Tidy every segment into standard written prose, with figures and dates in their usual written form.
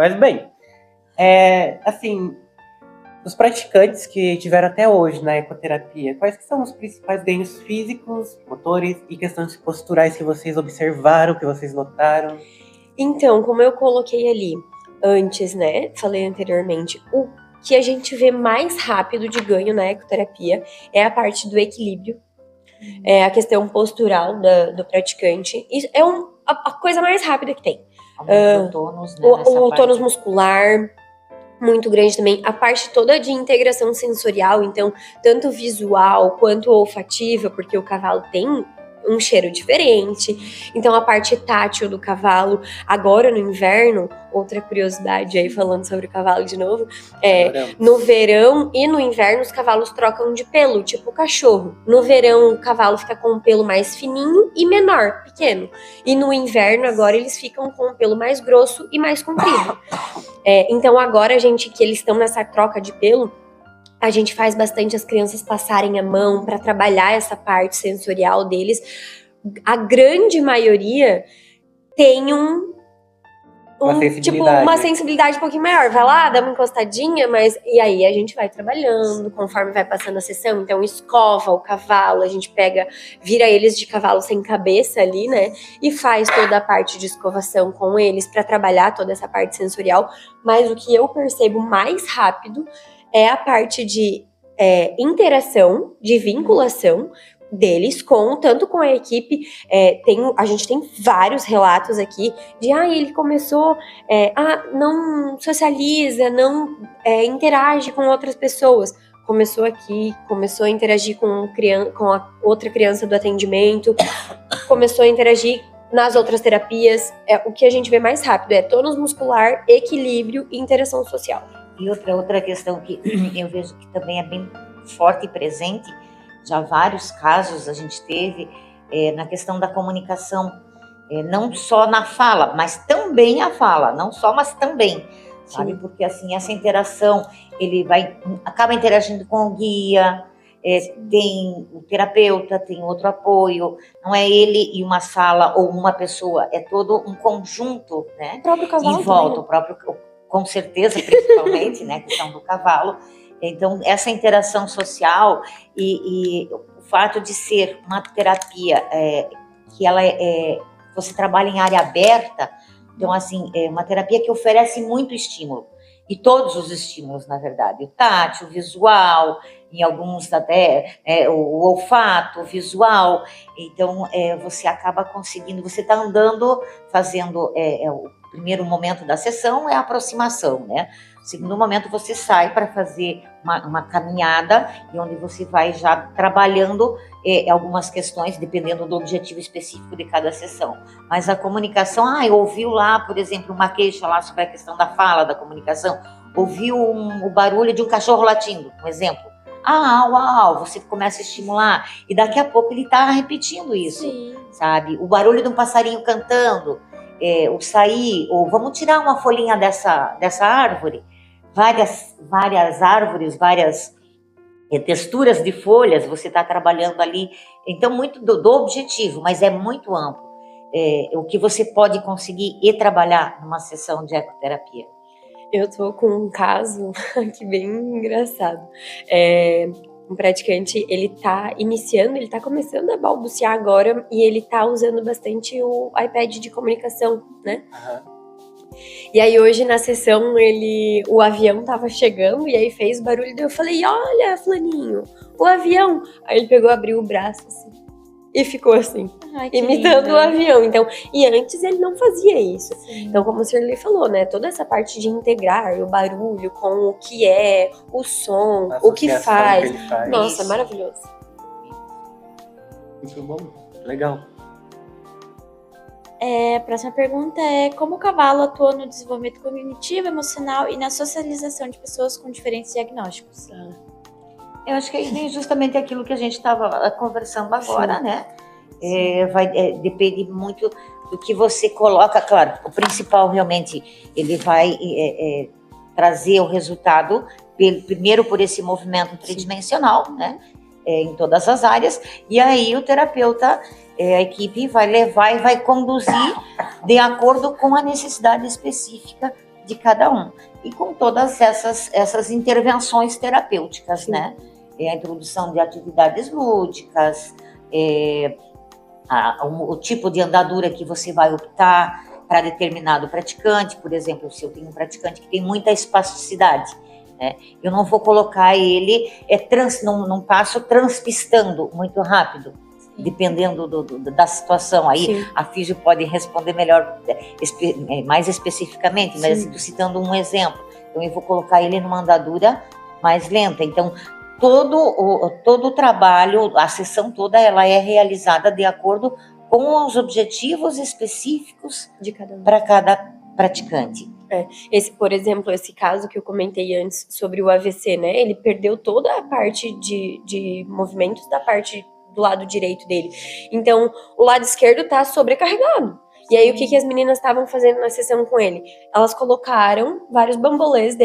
Mas bem, assim, os praticantes que tiveram até hoje na ecoterapia, quais que são os principais ganhos físicos, motores e questões posturais que vocês observaram, que vocês notaram? Então, como eu coloquei ali antes, né, falei anteriormente, o que a gente vê mais rápido de ganho na ecoterapia é a parte do equilíbrio, a questão postural do praticante. Isso é a coisa mais rápida que tem. O tônus, né, o tônus muscular, muito grande também. A parte toda de integração sensorial, então, tanto visual quanto olfativa, porque o cavalo tem um cheiro diferente. Então, a parte tátil do cavalo. Agora, no inverno, outra curiosidade aí, falando sobre o cavalo de novo, no verão e no inverno, os cavalos trocam de pelo, tipo o cachorro. No verão, o cavalo fica com um pelo mais fininho e menor, pequeno. E no inverno, agora, eles ficam com um pelo mais grosso e mais comprido. Então, agora, que eles estão nessa troca de pelo, a gente faz bastante as crianças passarem a mão para trabalhar essa parte sensorial deles. A grande maioria tem uma sensibilidade um pouquinho maior. Vai lá, dá uma encostadinha, e aí a gente vai trabalhando conforme vai passando a sessão. Então, escova o cavalo, a gente vira eles de cavalo sem cabeça ali, né? E faz toda a parte de escovação com eles para trabalhar toda essa parte sensorial. Mas o que eu percebo mais rápido é a parte de interação, de vinculação deles tanto com a equipe. A gente tem vários relatos aqui de ele começou não socializa, não interage com outras pessoas. Começou a interagir com a outra criança do atendimento, começou a interagir nas outras terapias. O que a gente vê mais rápido é tônus muscular, equilíbrio e interação social. E outra questão que eu vejo que também é bem forte e presente, já vários casos a gente teve na questão da comunicação, não só na fala, mas também a fala, não só, mas também, sabe? Sim. Porque assim, essa interação, ele acaba interagindo com o guia, tem o terapeuta, tem outro apoio, não é ele e uma sala ou uma pessoa, é todo um conjunto, né? O próprio cavalo em volta, o próprio, com certeza, principalmente, né, a questão do cavalo. Então, essa interação social e o fato de ser uma terapia que ela você trabalha em área aberta, então, assim, é uma terapia que oferece muito estímulo. E todos os estímulos, na verdade. O tátil, o visual, em alguns até o olfato, o visual. Então, você acaba conseguindo, você está andando, fazendo o primeiro momento da sessão é a aproximação, né? O segundo momento você sai para fazer uma caminhada e onde você vai já trabalhando algumas questões, dependendo do objetivo específico de cada sessão. Mas a comunicação, ouviu lá, por exemplo, uma queixa lá sobre a questão da fala, da comunicação, ouviu o barulho de um cachorro latindo, um exemplo. Uau, você começa a estimular e daqui a pouco ele está repetindo isso. Sim. Sabe? O barulho de um passarinho cantando, ou sair, ou vamos tirar uma folhinha dessa árvore, várias árvores, várias texturas de folhas, você está trabalhando ali, então muito do objetivo, mas é muito amplo, o que você pode conseguir e trabalhar numa sessão de ecoterapia. Eu tô com um caso aqui bem engraçado. Um praticante, ele tá começando a balbuciar agora e ele tá usando bastante o iPad de comunicação, né? Uhum. E aí hoje na sessão o avião tava chegando e aí fez barulho e eu falei, olha, fulaninho, o avião. Aí ele pegou, abriu o braço assim e ficou assim, imitando o avião. Então, e antes ele não fazia isso. Sim. Então, como o Sirley falou, né, toda essa parte de integrar o barulho com o que é, o som, o que faz. Nossa, isso. Maravilhoso. Muito bom, legal. A próxima pergunta é: como o cavalo atua no desenvolvimento cognitivo, emocional e na socialização de pessoas com diferentes diagnósticos? Eu acho que é justamente aquilo que a gente estava conversando agora, sim, né? Depende muito do que você coloca. Claro, o principal realmente, ele vai trazer o resultado, primeiro por esse movimento tridimensional, né? Em todas as áreas, e aí o terapeuta, a equipe vai levar e vai conduzir de acordo com a necessidade específica de cada um. E com todas essas intervenções terapêuticas, né? A introdução de atividades lúdicas, o tipo de andadura que você vai optar para determinado praticante. Por exemplo, se eu tenho um praticante que tem muita espasticidade, né, eu não vou colocar ele, não passo transpistando muito rápido, dependendo da situação. Aí Sim. a físio pode responder melhor, mais especificamente, mas estou citando um exemplo. Então eu vou colocar ele numa andadura mais lenta. Então todo o trabalho, a sessão toda, ela é realizada de acordo com os objetivos específicos de cada um, para cada praticante. Por exemplo, esse caso que eu comentei antes sobre o AVC, né? Ele perdeu toda a parte de movimentos da parte do lado direito dele. Então, o lado esquerdo tá sobrecarregado. E aí, o que as meninas estavam fazendo na sessão com ele? Elas colocaram vários bambolês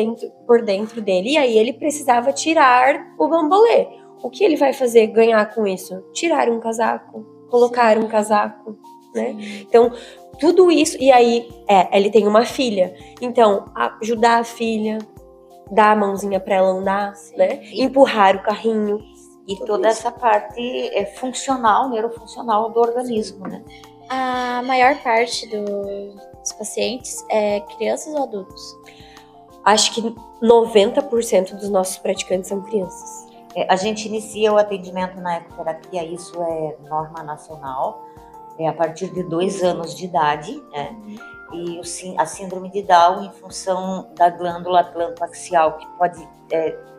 por dentro dele, e aí ele precisava tirar o bambolê. O que ele vai fazer, ganhar com isso? Tirar um casaco, colocar um casaco, né? Então, tudo isso, e aí, ele tem uma filha. Então, ajudar a filha, dar a mãozinha pra ela andar, né? Empurrar o carrinho. E toda essa parte funcional, neurofuncional do organismo, né? A maior parte dos pacientes é crianças ou adultos? Acho que 90% dos nossos praticantes são crianças. A gente inicia o atendimento na ecoterapia, isso é norma nacional, a partir de 2 anos de idade, né? E a síndrome de Down, em função da glândula atlantoaxial, que pode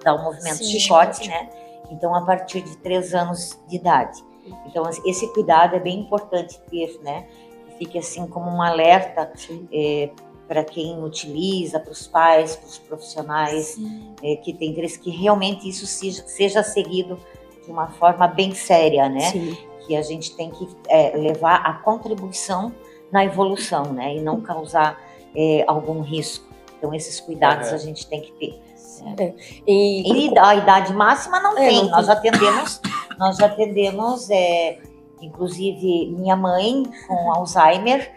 dar um movimento de chicote, né? Então, a partir de 3 anos de idade. Então, esse cuidado é bem importante ter, né? Que fique assim como um alerta para quem utiliza, para os pais, para os profissionais que têm interesse, que realmente isso seja seguido de uma forma bem séria, né? Sim. Que a gente tem que levar a contribuição na evolução, né? E não causar algum risco. Então, esses cuidados a gente tem que ter. E a idade máxima não tem. Nós já atendemos, inclusive minha mãe com Alzheimer,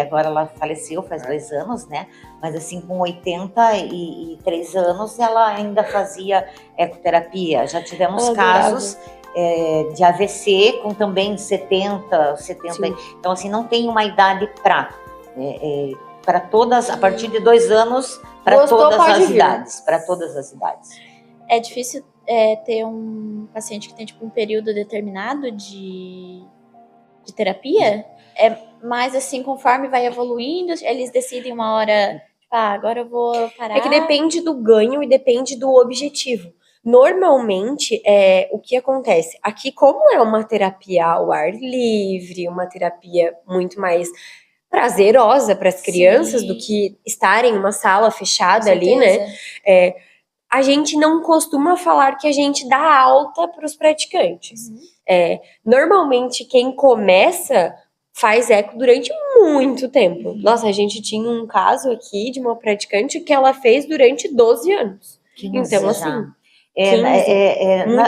agora ela faleceu faz 2 anos, né? Mas assim, com 83 anos ela ainda fazia ecoterapia. Já tivemos casos de AVC com também 70. Então assim, não tem uma idade para todas, a partir de 2 anos, para todas as idades. Para todas as idades. É difícil ter um paciente que tem tipo um período determinado de terapia? Mas assim, conforme vai evoluindo, eles decidem uma hora, agora eu vou parar. É que depende do ganho e depende do objetivo. Normalmente, o que acontece? Aqui, como é uma terapia ao ar livre, uma terapia muito mais prazerosa para as crianças do que estar em uma sala fechada ali, né? A gente não costuma falar que a gente dá alta para os praticantes. Normalmente, quem começa faz eco durante muito tempo. Nossa, a gente tinha um caso aqui de uma praticante que ela fez durante 12 anos. Então, assim...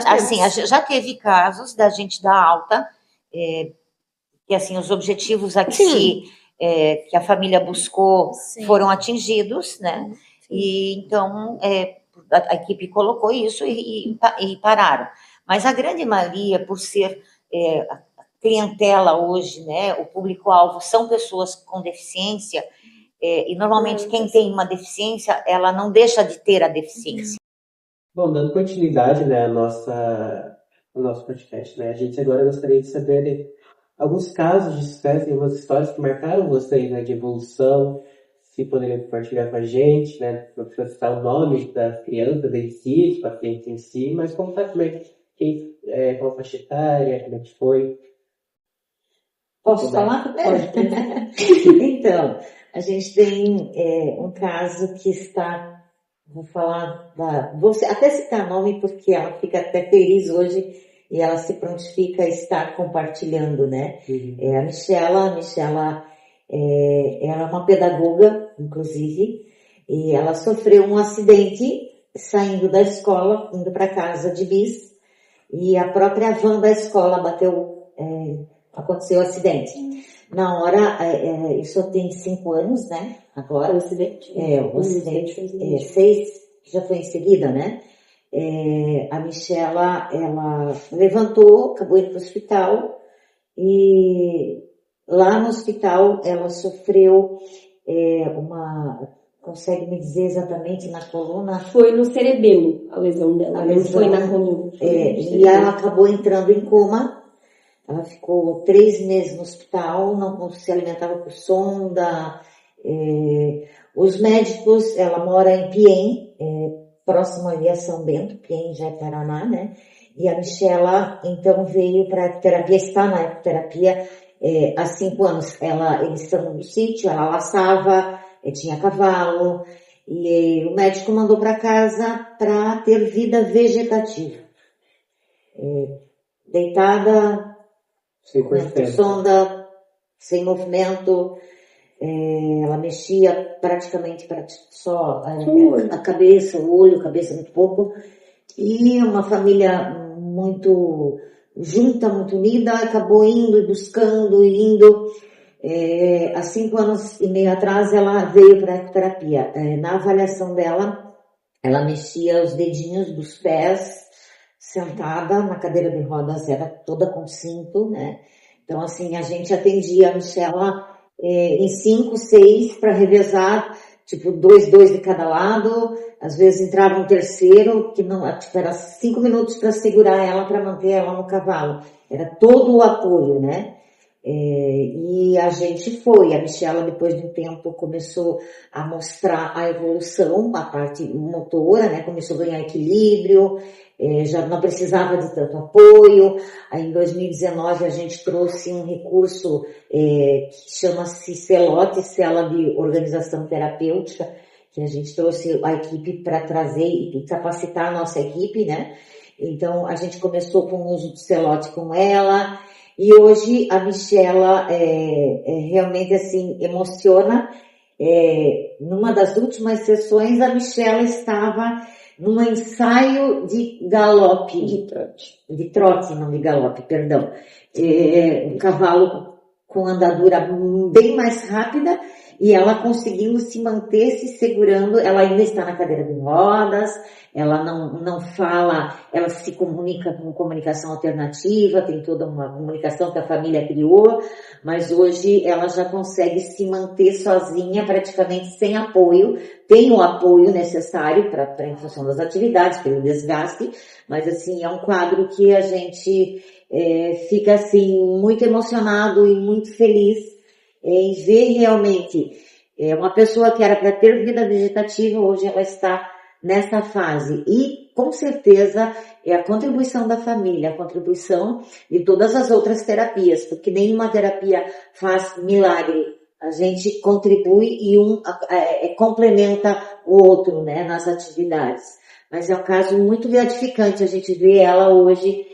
assim, já teve casos da gente dar alta, que assim, os objetivos aqui que a família buscou foram atingidos, né? E então a equipe colocou isso e pararam. Mas a grande maioria, por ser a clientela hoje, né? O público-alvo são pessoas com deficiência, e normalmente quem tem uma deficiência, ela não deixa de ter a deficiência. Bom, dando continuidade, né, ao nosso podcast, né, a gente agora gostaria de saber alguns casos de sucesso e umas histórias que marcaram vocês, né, de evolução, se poderia compartilhar com a gente, né, não precisa citar o nome das crianças em si, dos pacientes em si, mas contar como qual faixa etária, como é que foi. Posso falar? Pode. Então, a gente tem um caso que está... Vou falar vou até citar nome porque ela fica até feliz hoje e ela se prontifica a estar compartilhando, né? A Michela, ela é uma pedagoga, inclusive, e ela sofreu um acidente saindo da escola, indo para casa de bis, e a própria van da escola aconteceu o acidente. Na hora, isso tem 5 anos, né? Agora. O acidente. O acidente. 6, que já foi em seguida, né? A Michela, ela levantou, acabou indo para o hospital e lá no hospital ela sofreu consegue me dizer exatamente na coluna? Foi no cerebelo a lesão dela, não foi na coluna. E ela acabou entrando em coma. Ela ficou 3 meses no hospital, não se alimentava por sonda. Os médicos, ela mora em Piém, próximo ali a São Bento, Piém já é Paraná, né? E a Michela, então, veio para a ecoterapia, está na ecoterapia há 5 anos. Eles estão no sítio, ela laçava, tinha cavalo, e o médico mandou para casa para ter vida vegetativa. Deitada, com sonda, sem movimento, ela mexia praticamente só a cabeça, o olho, a cabeça muito pouco, e uma família muito junta, muito unida, acabou indo e buscando, há 5 anos e meio atrás ela veio para a ecoterapia. Na avaliação dela, ela mexia os dedinhos dos pés, sentada na cadeira de rodas, era toda com cinto, né? Então, assim, a gente atendia a Michela em 5, 6 para revezar, tipo, 2 de cada lado. Às vezes entrava um terceiro, que não, tipo, era 5 minutos para segurar ela, para manter ela no cavalo. Era todo o apoio, né? E a Michela, depois de um tempo, começou a mostrar a evolução, a parte motora, né? Começou a ganhar equilíbrio, já não precisava de tanto apoio. Aí em 2019 a gente trouxe um recurso que chama-se CELOT, Célula de Organização Terapêutica, que a gente trouxe a equipe para trazer e capacitar a nossa equipe, né? Então a gente começou com o uso do CELOT com ela. E hoje a Michela realmente assim emociona. Numa das últimas sessões a Michela estava num ensaio de galope. De trote, não de galope, perdão. Um cavalo com andadura bem mais rápida e ela conseguindo se manter, se segurando. Ela ainda está na cadeira de rodas, ela não fala, ela se comunica com comunicação alternativa, tem toda uma comunicação que a família criou, mas hoje ela já consegue se manter sozinha, praticamente sem apoio. Tem o apoio necessário para em função das atividades, pelo desgaste, mas assim, é um quadro que a gente fica assim muito emocionado e muito feliz em ver realmente uma pessoa que era para ter vida vegetativa, hoje ela está nessa fase. E com certeza é a contribuição da família, a contribuição de todas as outras terapias, porque nenhuma terapia faz milagre. A gente contribui e complementa o outro, né, nas atividades. Mas é um caso muito gratificante a gente ver ela hoje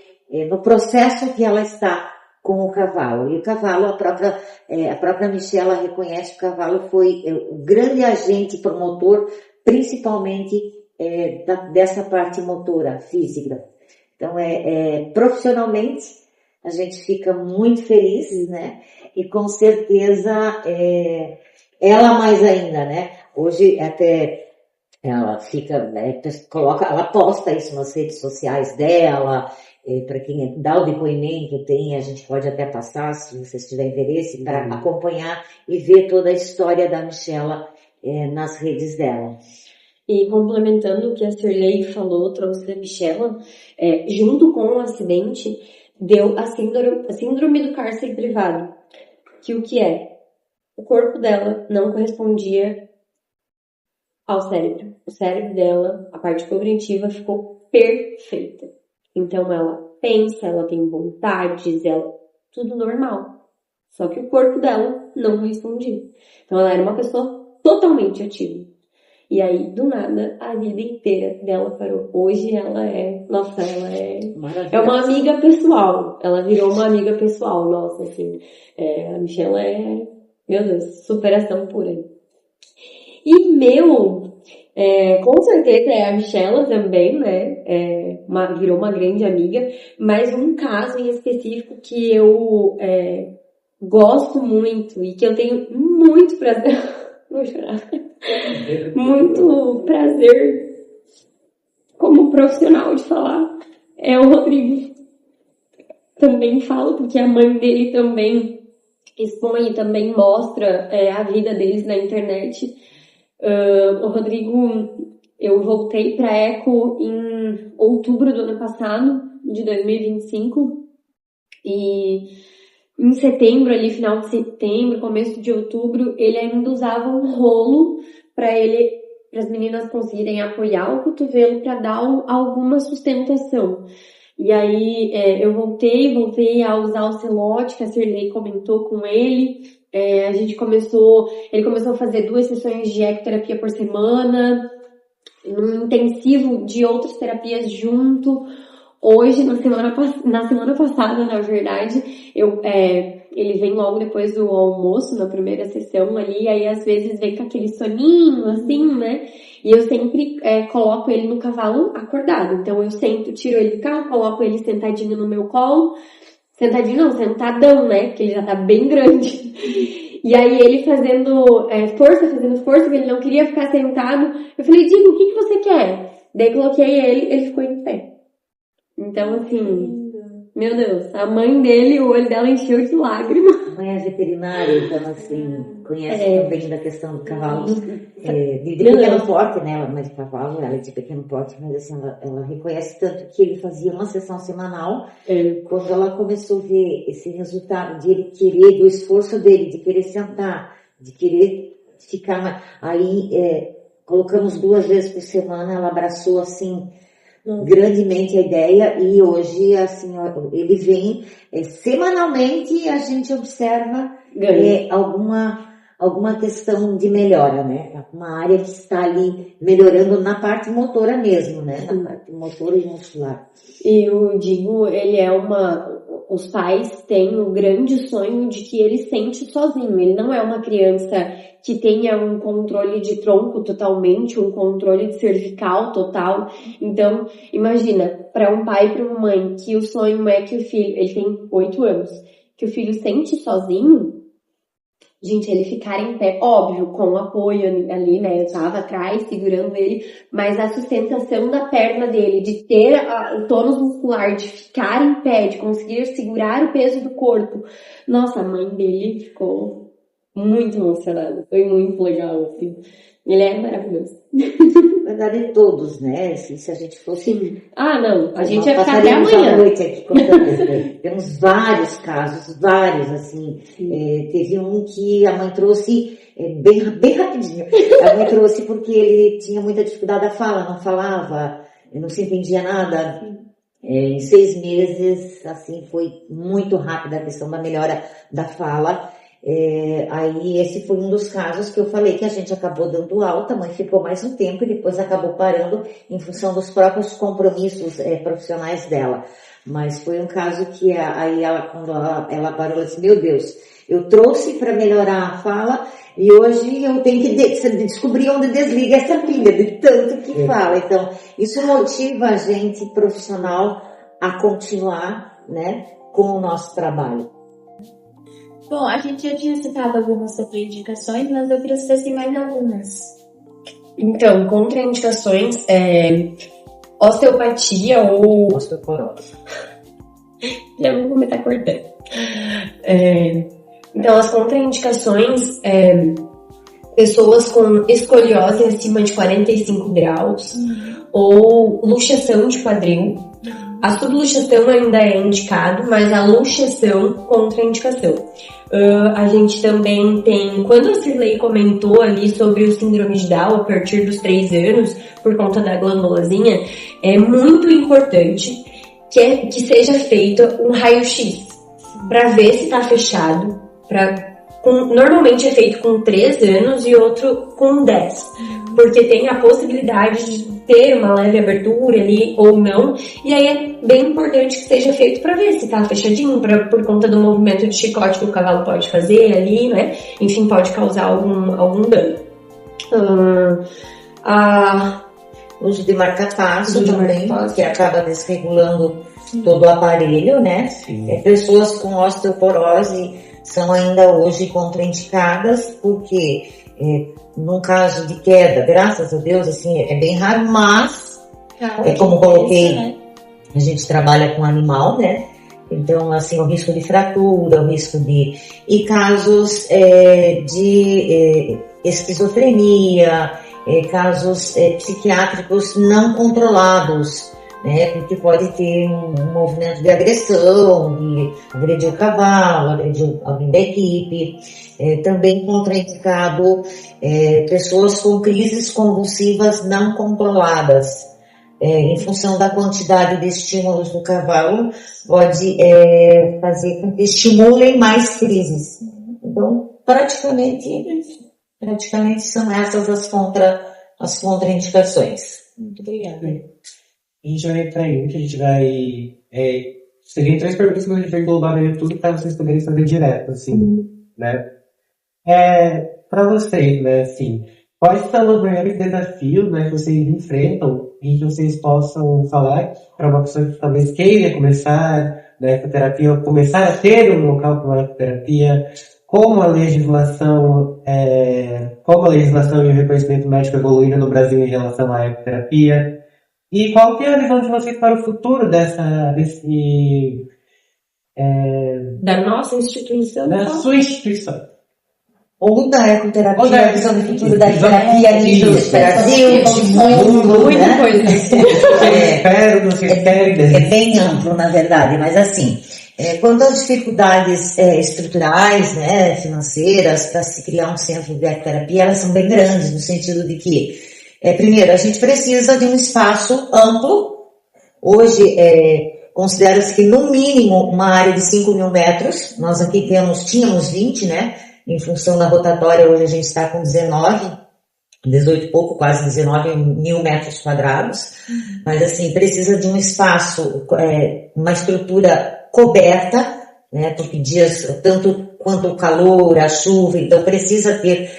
no processo que ela está com o cavalo. E o cavalo, a própria Michela reconhece que o cavalo foi o grande agente promotor, principalmente dessa parte motora, física. Então, profissionalmente, a gente fica muito feliz, né? E com certeza, ela mais ainda, né? Hoje, até ela fica, né, ela posta isso nas redes sociais dela. Para quem dá o depoimento, a gente pode até passar, se vocês tiverem interesse, para acompanhar e ver toda a história da Michela nas redes dela. E complementando o que a Sirley falou, trouxe da Michela, junto com o acidente, deu a síndrome do cárcere privado. Que o que é? O corpo dela não correspondia ao cérebro. O cérebro dela, a parte cognitiva, ficou perfeita. Então ela pensa, ela tem vontades, tudo normal. Só que o corpo dela não correspondia. Então ela era uma pessoa totalmente ativa. E aí, do nada, a vida inteira dela parou. Hoje ela é uma amiga pessoal. Ela virou uma amiga pessoal, nossa, assim. A Michela meu Deus, superação pura. E com certeza a Michela também, né? Virou uma grande amiga. Mas um caso em específico que eu gosto muito e que eu tenho muito prazer, vou chorar, muito prazer como profissional de falar, é o Rodrigo. Também falo porque a mãe dele também expõe e também mostra a vida deles na internet. O Rodrigo, eu voltei para Eco em outubro do ano passado, de 2025, e em setembro, ali, final de setembro, começo de outubro, ele ainda usava um rolo para as meninas conseguirem apoiar o cotovelo para dar alguma sustentação. E aí eu voltei a usar o Celote, que a Cirlei comentou com ele. Ele começou a fazer 2 sessões de ecoterapia por semana, um intensivo de outras terapias junto. Hoje, na semana passada, na verdade, ele vem logo depois do almoço, na primeira sessão ali, aí às vezes vem com aquele soninho, assim, né? E eu sempre coloco ele no cavalo acordado. Então eu tiro ele do carro, coloco ele sentadinho no meu colo. Sentadinho não, sentadão, né? Porque ele já tá bem grande. E aí ele fazendo força, que ele não queria ficar sentado. Eu falei, Digo, o que você quer? Daí coloquei ele ficou em pé. Então, assim, meu Deus, a mãe dele, o olho dela encheu de lágrimas. A mãe é veterinária, então, assim, conhece também da questão do cavalo. De pequeno porte, né? Ela não é de cavalo, ela é de pequeno porte, mas assim, ela reconhece tanto que ele fazia uma sessão semanal. Quando ela começou a ver esse resultado de ele querer, do esforço dele, de querer sentar, de querer ficar. Aí, colocamos 2 vezes por semana, ela abraçou, assim, grandemente a ideia, e hoje, assim, ele vem semanalmente, a gente observa alguma questão de melhora, né? Uma área que está ali melhorando na parte motora mesmo, né? Na parte motora e muscular. E eu digo, os pais têm o grande sonho de que ele sente sozinho. Ele não é uma criança que tenha um controle de tronco totalmente, um controle de cervical total. Então, imagina, para um pai e para uma mãe, que o sonho é que o filho, ele tem 8 anos, que o filho sente sozinho, gente, ele ficar em pé, óbvio, com o apoio ali, né, eu tava atrás segurando ele, mas a sustentação da perna dele, de ter o tônus muscular, de ficar em pé, de conseguir segurar o peso do corpo, nossa, a mãe dele ficou muito emocionada, foi muito legal, assim, ele é maravilhoso. Na verdade, todos, né? Se a gente fosse... Sim. Ah, não, a gente ia ficar até amanhã. A noite aqui contando. Temos vários casos, assim. Teve um que a mãe trouxe bem rapidinho. A mãe trouxe porque ele tinha muita dificuldade da fala, não falava, não se entendia nada. Em 6 meses, assim, foi muito rápida a questão da melhora da fala. Aí esse foi um dos casos que eu falei que a gente acabou dando alta, a mãe ficou mais um tempo e depois acabou parando em função dos próprios compromissos profissionais dela. Mas foi um caso que aí quando ela parou, ela disse, meu Deus, eu trouxe para melhorar a fala e hoje eu tenho que descobrir onde desliga essa pilha, de tanto que fala. Então, isso motiva a gente profissional a continuar, né, com o nosso trabalho. Bom, a gente já tinha citado algumas contraindicações, mas eu queria saber se mais algumas. Então, contraindicações osteopatia ou osteoporose. Já vou começar cortando. Então, as contraindicações, pessoas com escoliose acima de 45 graus ou luxação de quadril. A subluxação ainda é indicado, mas a luxação contraindicação. A gente também tem, quando a Cirlei comentou ali sobre o síndrome de Down a partir dos 3 anos, por conta da glândulazinha, é muito importante que seja feito um raio-x para ver se está fechado. Normalmente é feito com 3 anos e outro com 10, porque tem a possibilidade de ter uma leve abertura ali ou não, e aí é bem importante que seja feito para ver se está fechadinho, por conta do movimento de chicote que o cavalo pode fazer ali, né? Enfim, pode causar algum dano. Uso de marca-passo também, que acaba desregulando todo o aparelho, né? Pessoas com osteoporose são ainda hoje contraindicadas, porque num caso de queda, graças a Deus, assim, é bem raro, mas, como coloquei, né? a gente trabalha com animal, né? Então, assim, o risco de fratura, o risco de... E casos de esquizofrenia, casos psiquiátricos não controlados, né? Porque pode ter um movimento de agressão, de agredir o cavalo, agredir alguém da equipe. Também contraindicado pessoas com crises convulsivas não controladas. Em função da quantidade de estímulos do cavalo, pode fazer com que estimulem mais crises. Então, praticamente são essas as contraindicações. Muito obrigada. E já é para aí que a gente vai... seriam 3 perguntas que a gente vai englobar meio tudo para vocês poderem fazer direto, assim, né? Para vocês, né, assim, quais são os maiores desafios, né, que vocês enfrentam e que vocês possam falar para uma pessoa que talvez queira começar na ecoterapia, ou começar a ter um local para uma ecoterapia, como a legislação e o reconhecimento médico evoluíram no Brasil em relação à ecoterapia, e qual que é a visão de vocês para o futuro da nossa instituição. da sua instituição? Ou da ecoterapia, Ou da a visão do futuro da ecoterapia aqui do Isso. Brasil, de mundo, Muita né? coisa. Vocês querem. É bem amplo, na verdade, mas assim, quanto às dificuldades estruturais, né, financeiras, para se criar um centro de ecoterapia, elas são bem grandes, no sentido de que, primeiro, a gente precisa de um espaço amplo. Hoje, considera-se que, no mínimo, uma área de 5.000 metros. Nós aqui tínhamos 20, né? Em função da rotatória, hoje a gente está com 18 e pouco, quase 19 mil metros quadrados. Mas, assim, precisa de um espaço, uma estrutura coberta, né? Porque dias, tanto quanto o calor, a chuva, então precisa ter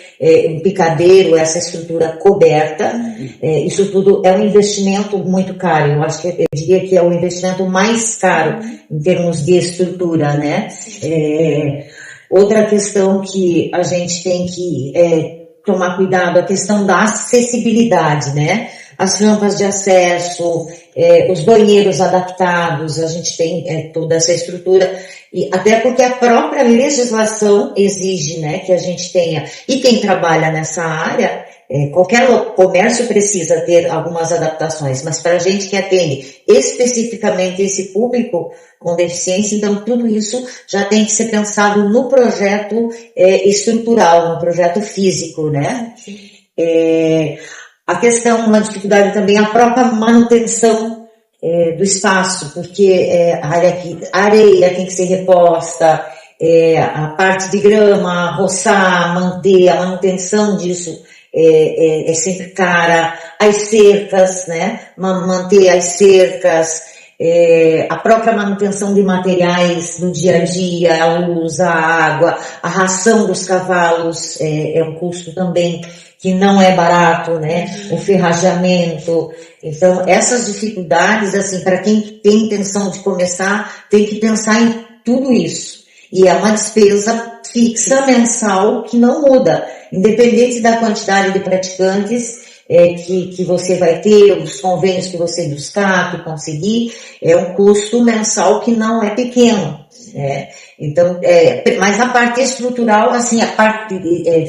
um picadeiro, essa estrutura coberta. Isso tudo é um investimento muito caro. Eu acho que eu diria que é o investimento mais caro em termos de estrutura, né? Outra questão que a gente tem que tomar cuidado é a questão da acessibilidade, né? As rampas de acesso, os banheiros adaptados, a gente tem toda essa estrutura, e até porque a própria legislação exige, né, que a gente tenha, e quem trabalha nessa área, qualquer comércio precisa ter algumas adaptações, mas para a gente que atende especificamente esse público com deficiência, então tudo isso já tem que ser pensado no projeto estrutural, no projeto físico, né? A questão, uma dificuldade também, a própria manutenção do espaço, porque a areia tem que ser reposta, a parte de grama, roçar, manter, a manutenção disso é sempre cara, as cercas, né? Manter as cercas, a própria manutenção de materiais no dia a dia, a luz, a água, a ração dos cavalos é um custo também que não é barato, né? O ferrajamento. Então, essas dificuldades, assim, para quem tem intenção de começar, tem que pensar em tudo isso. E é uma despesa fixa mensal que não muda, independente da quantidade de praticantes que você vai ter, os convênios que você buscar, que conseguir, é um custo mensal que não é pequeno. Então, mas a parte estrutural, assim, a parte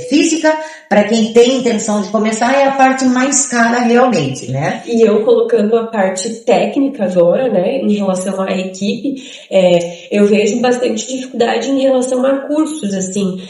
física, para quem tem intenção de começar, é a parte mais cara realmente, né? E eu colocando a parte técnica agora, né, em relação à equipe, eu vejo bastante dificuldade em relação a cursos, assim,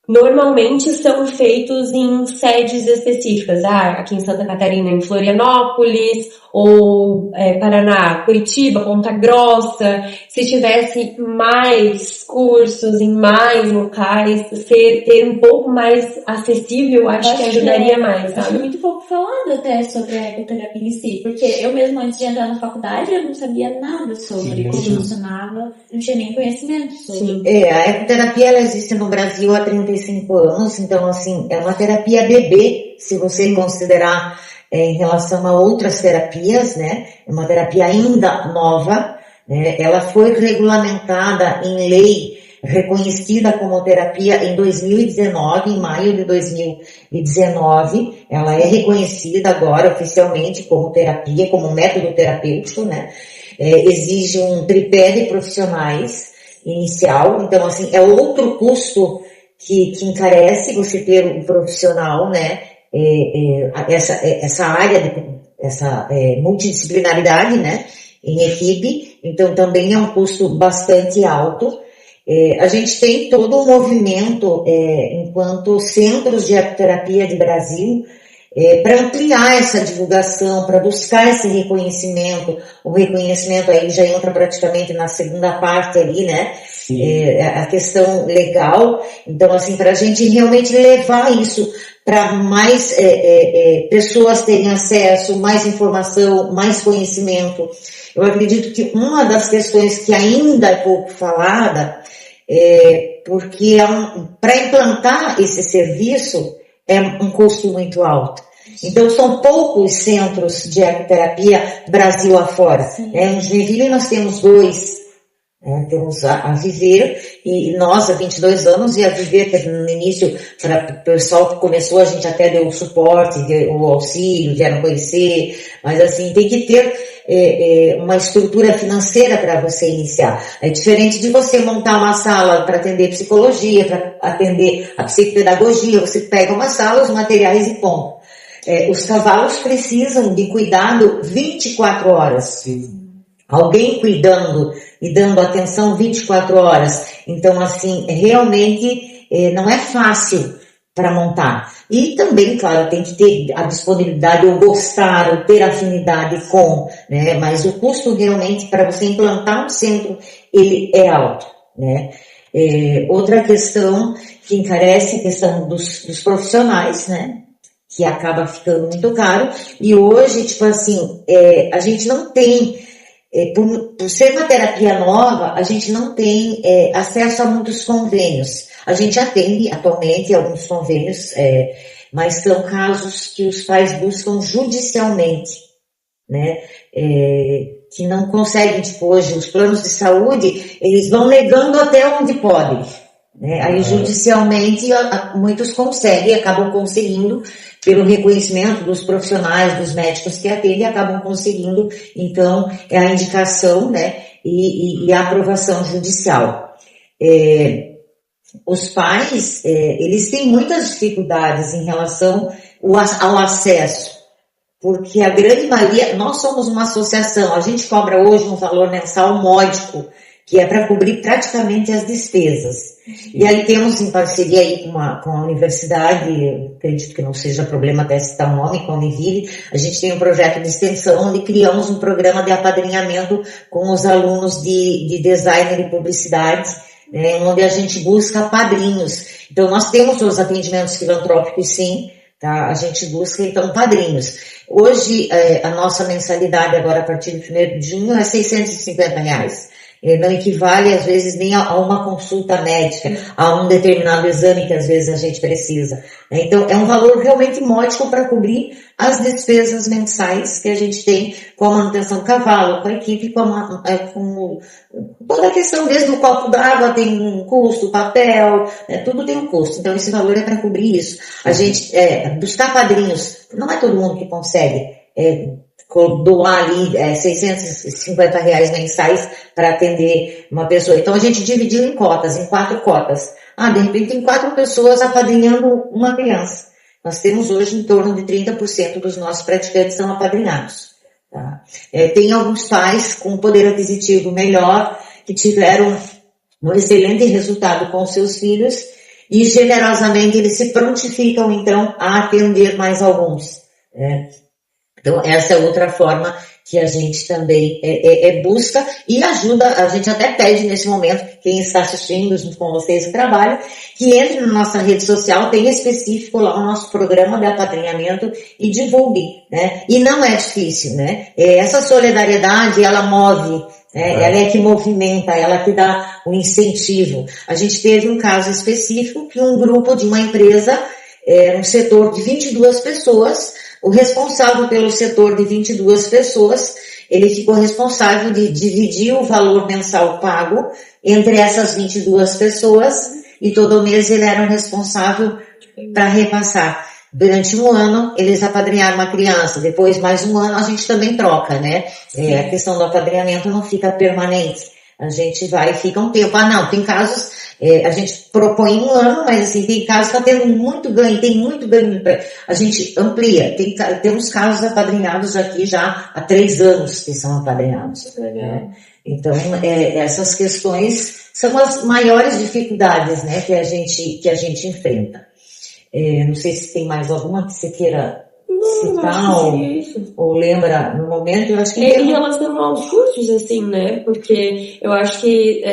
normalmente são feitos em sedes específicas, aqui em Santa Catarina, em Florianópolis, ou Paraná, Curitiba, Ponta Grossa. Se tivesse mais cursos em mais locais, ter um pouco mais acessível, acho que ajudaria mais, sabe? Acho muito pouco falado até sobre a ecoterapia em si, porque eu mesmo antes de entrar na faculdade, eu não sabia nada sobre como funcionava, não tinha nem conhecimento sobre. A ecoterapia, ela existe no Brasil há 35 anos, então, assim, é uma terapia bebê, se você considerar em relação a outras terapias, né? É uma terapia ainda nova, né? Ela foi regulamentada em lei reconhecida como terapia em 2019, em maio de 2019. Ela é reconhecida agora oficialmente como terapia, como método terapêutico, né? Exige um tripé de profissionais inicial, então assim, é outro custo que encarece você ter um profissional, né? Essa área, essa multidisciplinaridade, né? Em equipe, então também é um custo bastante alto. A gente tem todo um movimento, enquanto centros de acuterapia de Brasil, para ampliar essa divulgação, para buscar esse reconhecimento. O reconhecimento aí já entra praticamente na segunda parte ali, né? A questão legal. Então, assim, para a gente realmente levar isso para mais pessoas terem acesso, mais informação, mais conhecimento. Eu acredito que uma das questões que ainda é pouco falada porque para implantar esse serviço é um custo muito alto. Então, são poucos centros de acuterapia Brasil afora. Em Joinville nós temos 2. Temos a Viver, e nós há 22 anos, e a Viver, que no início, para o pessoal que começou, a gente até deu o suporte, deu o auxílio, vieram conhecer, mas assim, tem que ter uma estrutura financeira para você iniciar. É diferente de você montar uma sala para atender psicologia, para atender a psicopedagogia, você pega uma sala, os materiais e ponto. Os cavalos precisam de cuidado 24 horas. Sim. Alguém cuidando e dando atenção 24 horas. Então, assim, realmente não é fácil para montar. E também, claro, tem que ter a disponibilidade, ou gostar, ou ter afinidade com, né? Mas o custo realmente para você implantar um centro, ele é alto, né? Outra questão que encarece a questão dos profissionais, né? Que acaba ficando muito caro. E hoje, tipo assim, a gente não tem... Por ser uma terapia nova, a gente não tem acesso a muitos convênios. A gente atende atualmente alguns convênios, mas são casos que os pais buscam judicialmente, né? Que não conseguem, tipo, hoje os planos de saúde, eles vão negando até onde podem, né? Aí judicialmente muitos conseguem, acabam conseguindo, pelo reconhecimento dos profissionais, dos médicos que atendem, acabam conseguindo, então, a indicação, né, e a aprovação judicial. Os pais, eles têm muitas dificuldades em relação ao acesso, porque a grande maioria, nós somos uma associação, a gente cobra hoje um valor mensal módico, que é para cobrir praticamente as despesas. E aí temos em parceria aí com a universidade, acredito que não seja problema até citar o nome, com a Univille, a gente tem um projeto de extensão onde criamos um programa de apadrinhamento com os alunos de design e publicidade, né, onde a gente busca padrinhos. Então nós temos os atendimentos filantrópicos, sim, tá? A gente busca então padrinhos. Hoje a nossa mensalidade agora a partir do 1º de junho é R$650. Não equivale, às vezes, nem a uma consulta médica, a um determinado exame que, às vezes, a gente precisa. Então, é um valor realmente módico para cobrir as despesas mensais que a gente tem com a manutenção do cavalo, com a equipe, com toda a questão, desde o copo d'água tem um custo, papel, tudo tem um custo. Então, esse valor é para cobrir isso. A gente buscar padrinhos, não é todo mundo que consegue doar ali R$650 mensais para atender uma pessoa. Então a gente dividiu em cotas, em 4 cotas. De repente tem 4 pessoas apadrinhando uma criança. Nós temos hoje em torno de 30% dos nossos praticantes são apadrinhados. Tá? Tem alguns pais com poder aquisitivo melhor que tiveram um excelente resultado com seus filhos e generosamente eles se prontificam então a atender mais alguns. Então, essa é outra forma que a gente também busca e ajuda, a gente até pede nesse momento, quem está assistindo junto com vocês o trabalho, que entre na nossa rede social, tem específico lá o nosso programa de apadrinhamento e divulgue, né? E não é difícil, né? Essa solidariedade, ela move, ela é que movimenta, ela que dá o incentivo. A gente teve um caso específico que um grupo de uma empresa, um setor de 22 pessoas, o responsável pelo setor de 22 pessoas, ele ficou responsável de dividir o valor mensal pago entre essas 22 pessoas e todo mês ele era o responsável para repassar. Durante um ano, eles apadrinharam uma criança, depois mais um ano a gente também troca, né? A questão do apadrinhamento não fica permanente. A gente vai e fica um tempo. Não, tem casos, a gente propõe um ano, mas assim, tem casos que está tendo muito ganho, tem muito ganho. A gente amplia. Temos casos apadrinhados aqui já há 3 anos que são apadrinhados. Né? Então, essas questões são as maiores dificuldades, né, que a gente enfrenta. Não sei se tem mais alguma que você queira citar ou lembra no momento. Eu acho que em relação aos cursos, assim, né? Porque eu acho que,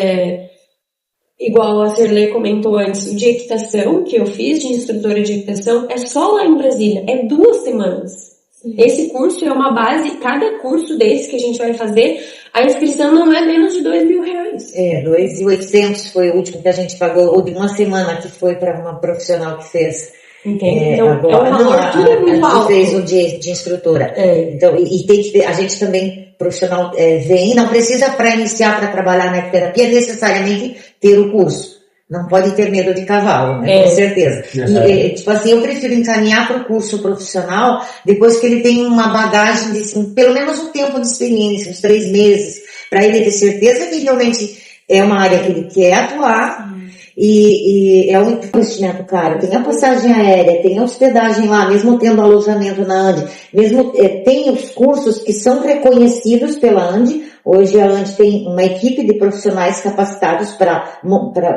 igual a Serlê comentou antes, o de equitação que eu fiz de instrutora de equitação é só lá em Brasília, é 2 semanas. Esse curso é uma base, cada curso desse que a gente vai fazer, a inscrição não é menos de R$2.000. 2.800 foi o último que a gente pagou, ou de uma semana que foi para uma profissional que fez. Entende? Então, agora, tudo é muito alto. Fez o de instrutora. Então, e tem que ter, a gente também, profissional, vem, não precisa para iniciar para trabalhar na ecoterapia necessariamente ter o curso. Não pode ter medo de cavalo, né? Com certeza. E, tipo assim, eu prefiro encaminhar para o curso profissional depois que ele tem uma bagagem de, assim, pelo menos um tempo de experiência, uns 3 meses, para ele ter certeza que realmente é uma área que ele quer atuar. E é um investimento caro. Tem a passagem aérea, tem a hospedagem lá, mesmo tendo alojamento na ANDE, mesmo tem os cursos que são reconhecidos pela ANDE. Hoje a ANDE tem uma equipe de profissionais capacitados para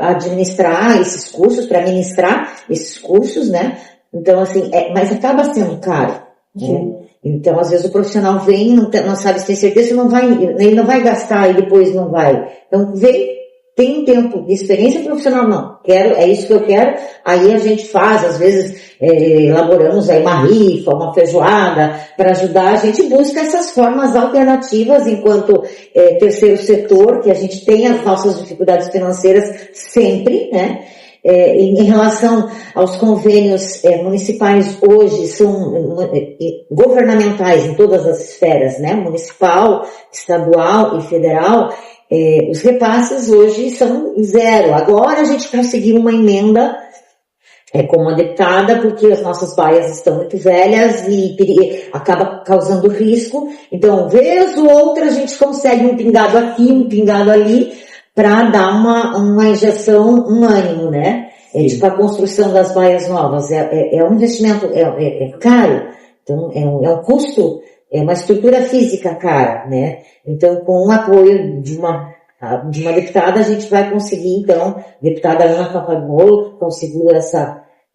administrar esses cursos, para ministrar esses cursos, né? Então, assim, mas acaba sendo caro, né? Então, às vezes o profissional vem, não sabe se tem certeza, ele não vai gastar e depois não vai. Então, vem, tem um tempo de experiência profissional, não, é isso que eu quero, aí a gente faz, às vezes elaboramos aí uma rifa, uma feijoada, para ajudar, a gente busca essas formas alternativas enquanto terceiro setor, que a gente tem as nossas dificuldades financeiras sempre, né? Em relação aos convênios municipais hoje, são governamentais em todas as esferas, né? Municipal, estadual e federal, os repasses hoje são 0. Agora a gente conseguiu uma emenda como uma deputada, porque as nossas baias estão muito velhas e acaba causando risco. Então, vez ou outra, a gente consegue um pingado aqui, um pingado ali, para dar uma injeção, um ânimo, né? Tipo a construção das baias novas. É um investimento, caro. Então, é um custo, é uma estrutura física cara, né? Então, com o apoio de uma deputada, a gente vai conseguir, então, deputada Ana Campagnolo, conseguiu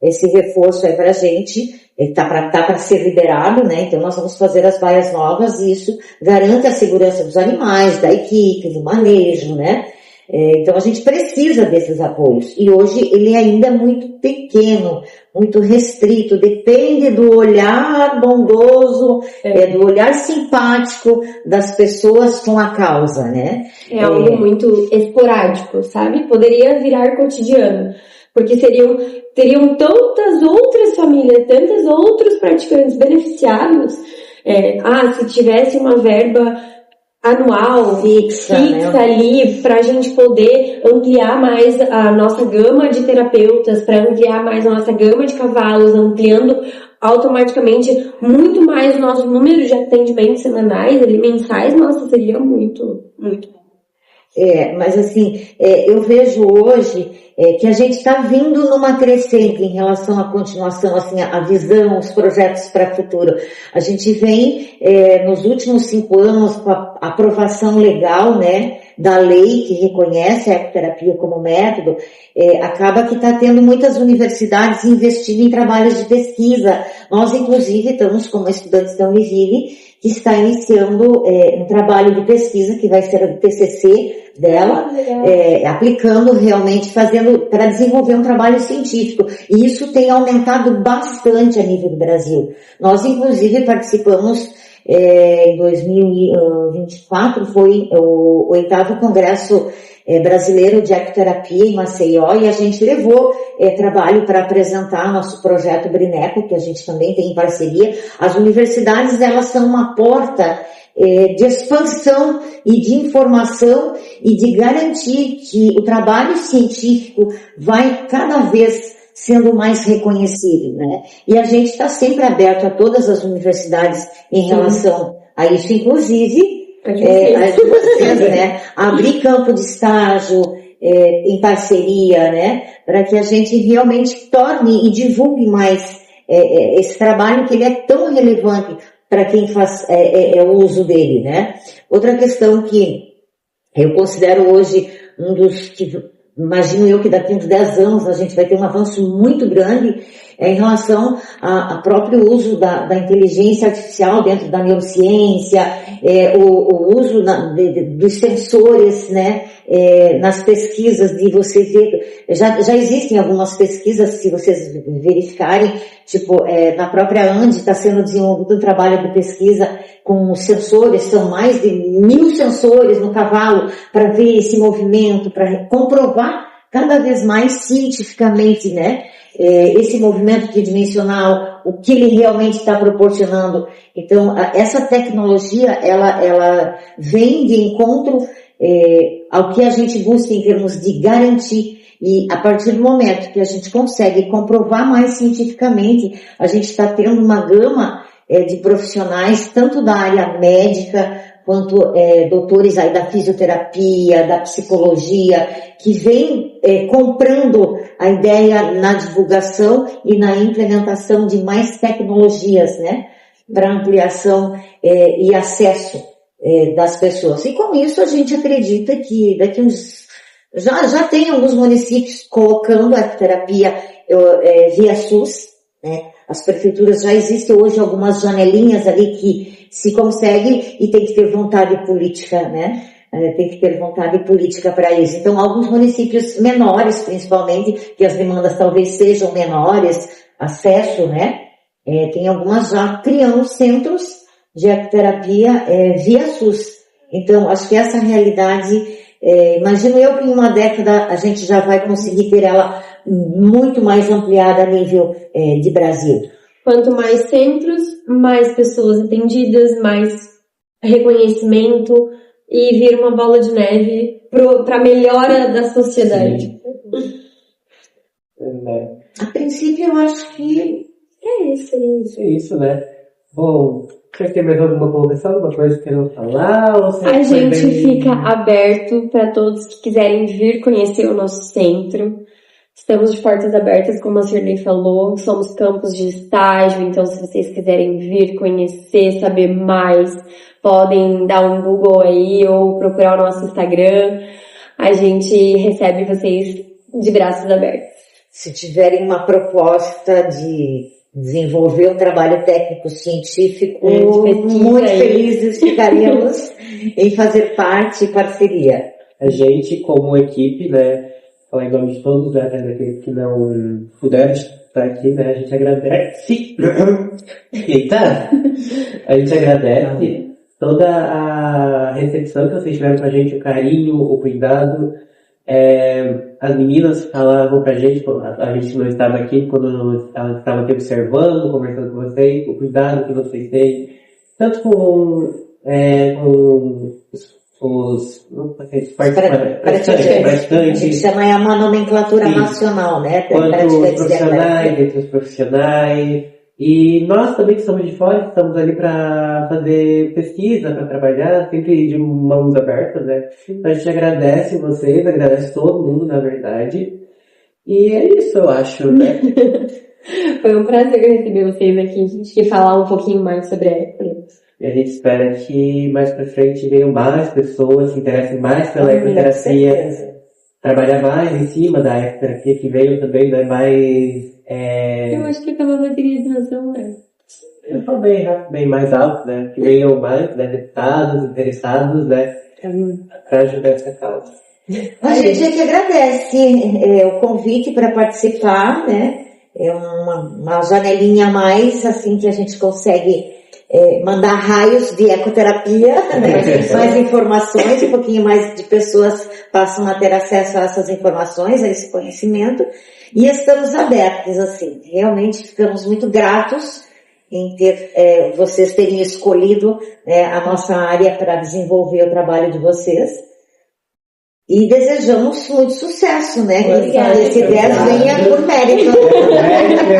esse reforço aí pra gente, tá para ser liberado, né? Então, nós vamos fazer as baias novas e isso garante a segurança dos animais, da equipe, do manejo, né? Então, a gente precisa desses apoios. E hoje ele ainda é muito pequeno, muito restrito, depende do olhar bondoso, do olhar simpático das pessoas com a causa, né? É algo muito esporádico, sabe? Poderia virar cotidiano, porque teriam tantas outras famílias, tantos outros praticantes beneficiados, se tivesse uma verba anual, fixa né? Ali, para a gente poder ampliar mais a nossa gama de terapeutas, para ampliar mais a nossa gama de cavalos, ampliando automaticamente muito mais o nosso número de atendimentos semanais, mensais, nossa, seria muito, muito bom. Mas assim, eu vejo hoje que a gente está vindo numa crescente em relação à continuação, assim, a visão, os projetos para o futuro. A gente vem, nos últimos 5 anos, com a aprovação legal, né, da lei que reconhece a ecoterapia como método, acaba que está tendo muitas universidades investindo em trabalhos de pesquisa. Nós, inclusive, estamos como estudantes da Univille, que está iniciando um trabalho de pesquisa, que vai ser o TCC dela, aplicando realmente, fazendo para desenvolver um trabalho científico. E isso tem aumentado bastante a nível do Brasil. Nós, inclusive, participamos em 2024, foi o 8º Congresso Brasileiro de Ecoterapia em Maceió, e a gente levou trabalho para apresentar nosso projeto Brineco, que a gente também tem em parceria. As universidades, elas são uma porta de expansão e de informação e de garantir que o trabalho científico vai cada vez sendo mais reconhecido, né? E a gente está sempre aberto a todas as universidades em relação a isso, inclusive vocês, né? Abrir campo de estágio em parceria, né? Para que a gente realmente torne e divulgue mais esse trabalho, que ele é tão relevante para quem faz o uso dele, né? Outra questão que eu considero hoje um dos que, imagino eu que daqui a uns 10 anos a gente vai ter um avanço muito grande em relação ao próprio uso da inteligência artificial dentro da neurociência, o uso dos sensores, né, nas pesquisas, de você ver, já existem algumas pesquisas, se vocês verificarem, tipo, na própria ANDE está sendo desenvolvido um trabalho de pesquisa com sensores, são mais de 1000 sensores no cavalo para ver esse movimento, para comprovar cada vez mais cientificamente, né, esse movimento tridimensional, o que ele realmente está proporcionando. Então, essa tecnologia, ela vem de encontro ao que a gente busca em termos de garantir. E a partir do momento que a gente consegue comprovar mais cientificamente, a gente está tendo uma gama de profissionais, tanto da área médica, quanto doutores aí da fisioterapia, da psicologia, que vem comprando a ideia na divulgação e na implementação de mais tecnologias, né, para ampliação e acesso das pessoas. E com isso a gente acredita que daqui uns... Já tem alguns municípios colocando a terapia via SUS, né? As prefeituras já existem hoje algumas janelinhas ali que se consegue, e tem que ter vontade política, né? Tem que ter vontade política para isso. Então, alguns municípios menores, principalmente, que as demandas talvez sejam menores, acesso, né? Tem algumas já criando centros de ecoterapia via SUS. Então, acho que essa realidade, imagino eu que em uma década a gente já vai conseguir ter ela muito mais ampliada a nível de Brasil. Quanto mais centros, mais pessoas atendidas, mais reconhecimento e vira uma bola de neve para a melhora da sociedade. A princípio, eu acho que É isso, né? Bom, quer ter mais alguma colocação, alguma coisa que queiram falar? Ou A gente fica aberto para todos que quiserem vir conhecer o nosso centro. Estamos de portas abertas, como a Shirley falou. Somos campos de estágio, então se vocês quiserem vir conhecer, saber mais, podem dar um Google aí ou procurar o nosso Instagram. A gente recebe vocês de braços abertos. Se tiverem uma proposta de desenvolver um trabalho técnico-científico, muito felizes ficaríamos em fazer parte e parceria. A gente, como equipe, né, falar em nome de todos, né, daqueles que não puderam estar aqui, né, a gente agradece. Eita! A gente agradece toda a recepção que vocês tiveram com a gente, o carinho, o cuidado. As meninas falavam pra gente, a gente não estava aqui, quando elas estavam aqui observando, conversando com vocês, o cuidado que vocês têm, tanto com os participantes. A gente chama uma nomenclatura nacional, né? Quanto os profissionais, entre os profissionais. E nós também que somos de fora, estamos ali para fazer pesquisa, para trabalhar, sempre de mãos abertas, né? Então a gente agradece vocês, agradece todo mundo, na verdade. E é isso, eu acho, né? Foi um prazer receber vocês aqui e falar um pouquinho mais sobre a ecoterapia. E a gente espera que mais pra frente venham mais pessoas que interessem mais pela ecoterapia, trabalhar mais em cima da ecoterapia, que venham também, né, mais... Eu acho que acabou a bateria de razão, né? Eu tô bem mais alto, né? Que venham mais, né, deputados, interessados, né, para ajudar essa causa. A gente é que agradece o convite para participar, né? É uma janelinha a mais, assim, que a gente consegue mandar raios de ecoterapia, né? Mais informações, um pouquinho mais de pessoas passam a ter acesso a essas informações, a esse conhecimento. E estamos abertos, assim, realmente ficamos muito gratos em ter vocês terem escolhido a nossa área para desenvolver o trabalho de vocês. E desejamos muito sucesso, né? Que esse 10 venha por mérito.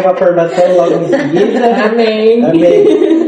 Uma formação logo em seguida. Amém. Amém.